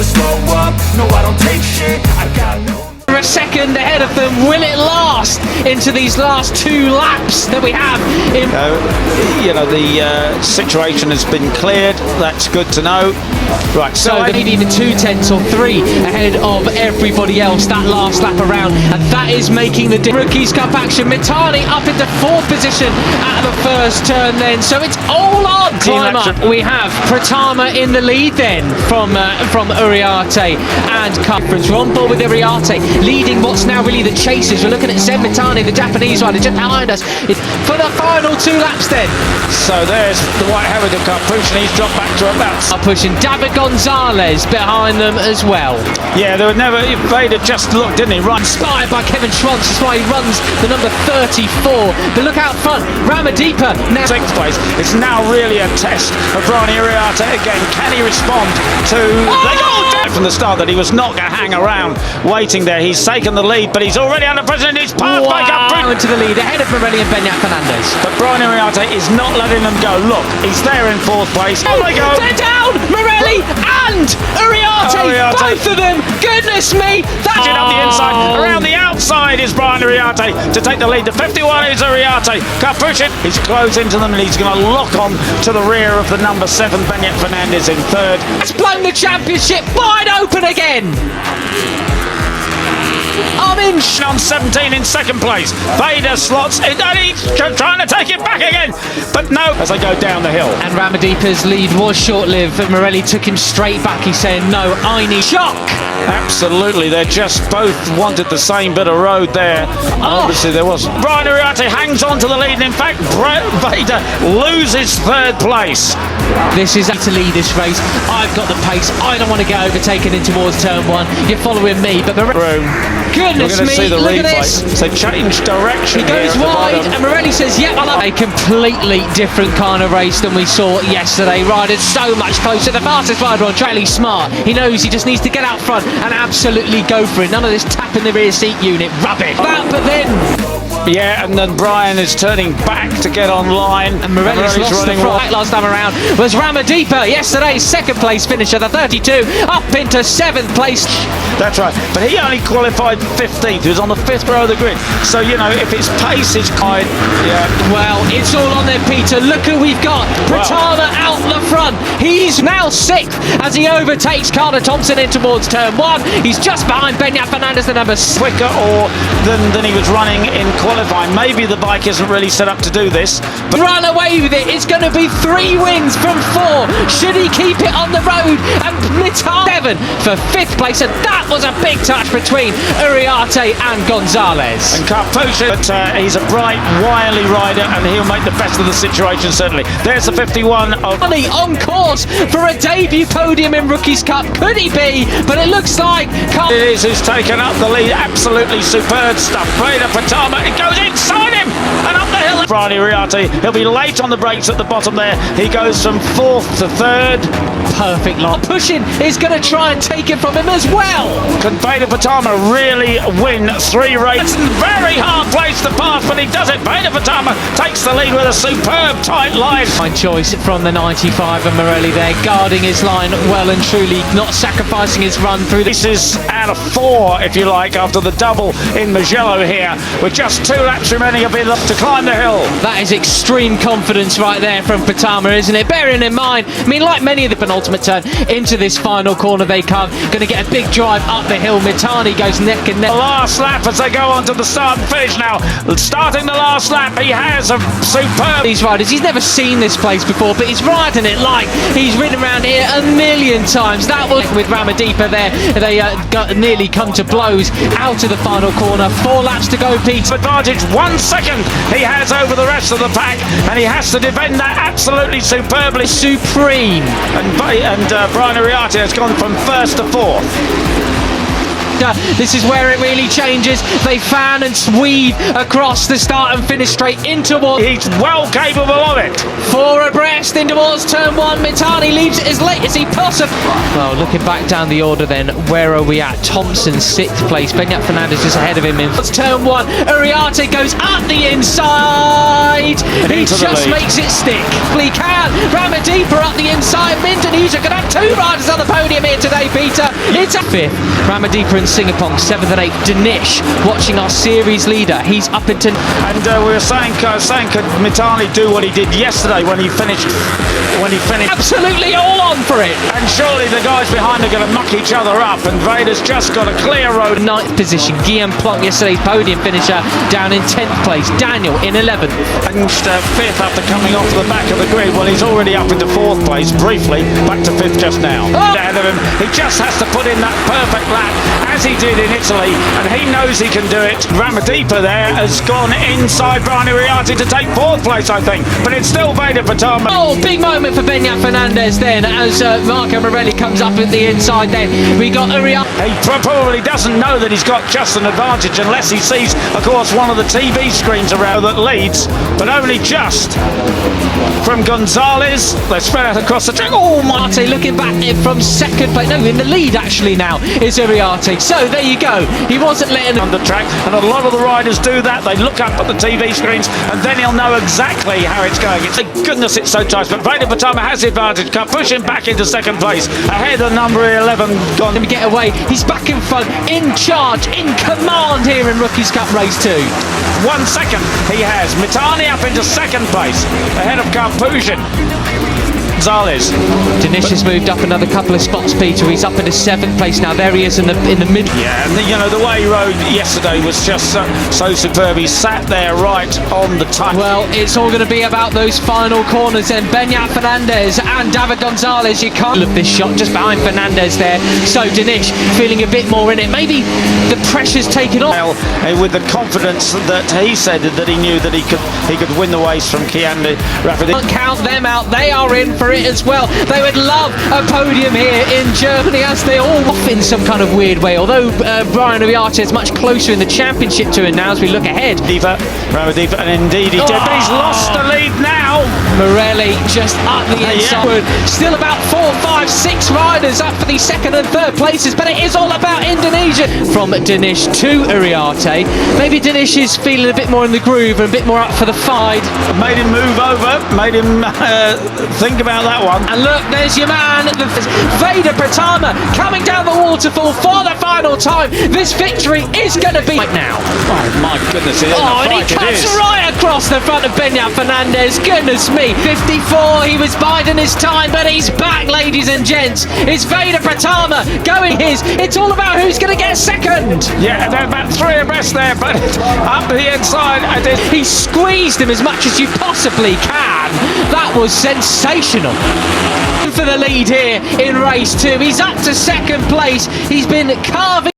never slow up, no I don't take shit, I got no... A second ahead of them. Will it last into these last 2 laps that we have? The situation has been cleared. That's good to know. Right, so they need even 2 tenths or 3 ahead of everybody else that last lap around, and that is making the Rookies Cup action. Mitani up into 4th position at the first turn then, so it's all on. Climb up. We have Pratama in the lead then from Uriarte and Cuffrins. We're on board with Uriarte leading what's now really the chasers. We're looking at Zen Mitani, the Japanese rider, just behind us for the final 2 laps then. So there's the white Heritage Cup pushing. He's dropped back to about... Pushing David Gonzalez behind them as well. Yeah, they would never... Veda just looked, didn't he? Run. Inspired by Kevin Schwantz, that's why he runs the number 34. But look out front, Ramadeepa now... 6th place. It's now really a test of Brian Uriarte again. Can he respond to... From the start that he was not going to hang around waiting there. He's taken the lead, but he's already under pressure and he's passed back up into the lead ahead of Morelli and Beñat Fernandez. But Brian Uriarte is not letting them go. Look, he's there in 4th place. Oh my God! They're down! Morelli and Uriarte, both of them. Goodness me! That's it up the inside. Around the outside is Brian Uriarte to take the lead. The 51 is Uriarte. Can't push it. He's close into them and he's going to lock on to the rear of the number 7, Beñat Fernandez in 3rd. It's blown the championship wide open again. Arminch on 17 in 2nd place. Veda slots in. He's trying to take it back again, but no, as they go down the hill. And Ramadeepa's lead was short-lived, but Morelli took him straight back. He's saying, no, I need shock. Absolutely, they just both wanted the same bit of road there. Obviously there wasn't. Brian Uriarte hangs on to the lead, and in fact Veda loses 3rd place. This is to lead this race. I've got the pace. I don't want to get overtaken in towards turn 1. You're following me, but goodness me, see the look replay. at this. So change direction. He goes wide, and Morelli says, yep, I love it. A completely different kind of race than we saw yesterday. Riders so much closer. The fastest rider on track, he's smart. He knows he just needs to get out front and absolutely go for it. None of this tapping the rear seat unit. Rubbish. But then... Yeah, and then Brian is turning back to get online. And Morelli's lost the front last time around. Was Ramadeepa, yesterday's 2nd place finisher, the 32, up into 7th place. That's right, but he only qualified 15th. He was on the 5th row of the grid. So, you know, if his pace is kind, yeah. Well, it's all on there, Peter. Look who we've got. Pratama out the front. He's now 6th as he overtakes Carter Thompson in towards turn 1. He's just behind Beñat Fernandez, the number 6. Quicker than he was running in qualifying. Maybe the bike isn't really set up to do this. But run away with it. It's going to be 3 wins from 4. Should he keep it on the road? And Mitani 7 for 5th place. And that was a big touch between Uriarte and Gonzalez. And Carpucci, but he's a bright, wily rider and he'll make the best of the situation, certainly. There's the 51 of... On course for a debut podium in Rookies Cup. Could he be? But it looks like... It is who's taken up the lead. Absolutely superb stuff. Veda Pratama, it goes inside him and up the hill. Brian Uriarte, he'll be late on the brakes at the bottom there. He goes from 4th to 3rd. Perfect lot. Pushing is going to try and take it from him as well. Can Veda Pratama really win 3 races? Very hard place to pass, but he does it. Veda Pratama takes the lead with a superb tight line. Fine choice from the 95 and Morelli there, guarding his line well and truly, not sacrificing his run through the... This is out of 4, if you like, after the double in Mugello here, with just 2 laps remaining of it to climb the hill. That is extreme confidence right there from Pratama, isn't it? Bearing in mind, I mean, like many of the penultimate turn into this final corner, they come, going to get a big drive up the hill. Mitani goes neck and neck. The last lap as they go on to the start and finish now. Starting the last lap, he has a superb... These riders, he's never seen this place before, but he's riding it like he's ridden around here a million times. That was with Ramadeepa there. They nearly come to blows out of the final corner. 4 laps to go, Pete. Advantage 1 second he has over the rest of the pack, and he has to defend that absolutely superbly. Supreme. And Brian Uriarte has gone from 1st to 4th. leader. This is where it really changes. They fan and weave across the start and finish straight in towards. He's well capable of it. Four abreast in towards turn one. Mitani leaves it as late as he possibly. Well, looking back down the order then, where are we at? Thompson 6th place. Beñat Fernandez just ahead of him in turn one. Uriarte goes up the inside. He just makes it stick. He can. Ramadipa up the inside. Indonesia could have two riders on the podium here today, Peter. It's a 5th. Ramadipa and Singapore 7th and 8th. Danish watching our series leader. He's up into. And we were saying could Mitani do what he did yesterday when he finished? Absolutely all on for it. And surely the guys behind are going to muck each other up. And Veda's just got a clear road. 9th position. Guillaume Plonk, yesterday's podium finisher, down in 10th place. Daniel in 11th. And 5th after coming off the back of the grid. Well, he's already up into 4th place briefly. Back to 5th just now. Ahead of him. He just has to put in that perfect lap as he did in Italy. And he knows he can do it. Ramadipa there has gone inside Brian Uriarte to take 4th place, I think. But it's still Veda Pratama. Oh, big moment for Beñat Fernandez then as Marco Morelli comes up at the inside then. We got Uriarte. He probably doesn't know that he's got just an advantage unless he sees, of course, one of the TV screens around that leads, but only just. From Gonzalez, they're spread out across the track. Oh, Marte looking back from 2nd place. No, in the lead actually now is Uriarte. So there you go. He wasn't letting on the track, and a lot of the riders do that. They look up at the TV screens, and then he'll know exactly how it's going. It's goodness, it's so tight. But Veda Pratama has the advantage. Can push him back into 2nd place, ahead of number 11. Gone. Let me get away. He's back in front, in charge, in command here in Rookies Cup Race 2. 1 second he has. Mitani up into 2nd place, ahead of Carpusian. Gonzalez. Danish has moved up another couple of spots, Peter. He's up into 7th place now. There he is in the mid. Yeah, and the way he rode yesterday was just so superb. He sat there right on the time. Well, it's all going to be about those final corners and Beñat Fernandez and David Gonzalez. You can't look this shot just behind Fernandez there. So Danish feeling a bit more in it. Maybe the pressure's taken off. Well, with the confidence that he said that he knew that he could win the race from Chiandi Rapid. Can't count them out. They are in for it as well. They would love a podium here in Germany as they all off in some kind of weird way. Although Brian Uriarte is much closer in the championship to him now as we look ahead. Ramadipa, and indeed he did, but he's lost the lead now. Morelli just up the inside. Still about 4, 5, 6 riders up for the 2nd and 3rd places, but it is all about Indonesia. From Danish to Uriarte. Maybe Danish is feeling a bit more in the groove and a bit more up for the fight. Made him move over, made him think about that one. And look, there's your man, Veda Pratama, coming down the waterfall for the final time. This victory is going to be right now. Oh my goodness, it is. Oh, and he cuts right across the front of Beñat Fernandez. Goodness me, 54, he was biding his time, but he's back, ladies and gents. It's Veda Pratama going his. It's all about who's going to get 2nd. Yeah, they're about 3 abreast there, but up the inside. He squeezed him as much as you possibly can. That was sensational. For the lead here in race 2. He's up to 2nd place. He's been carving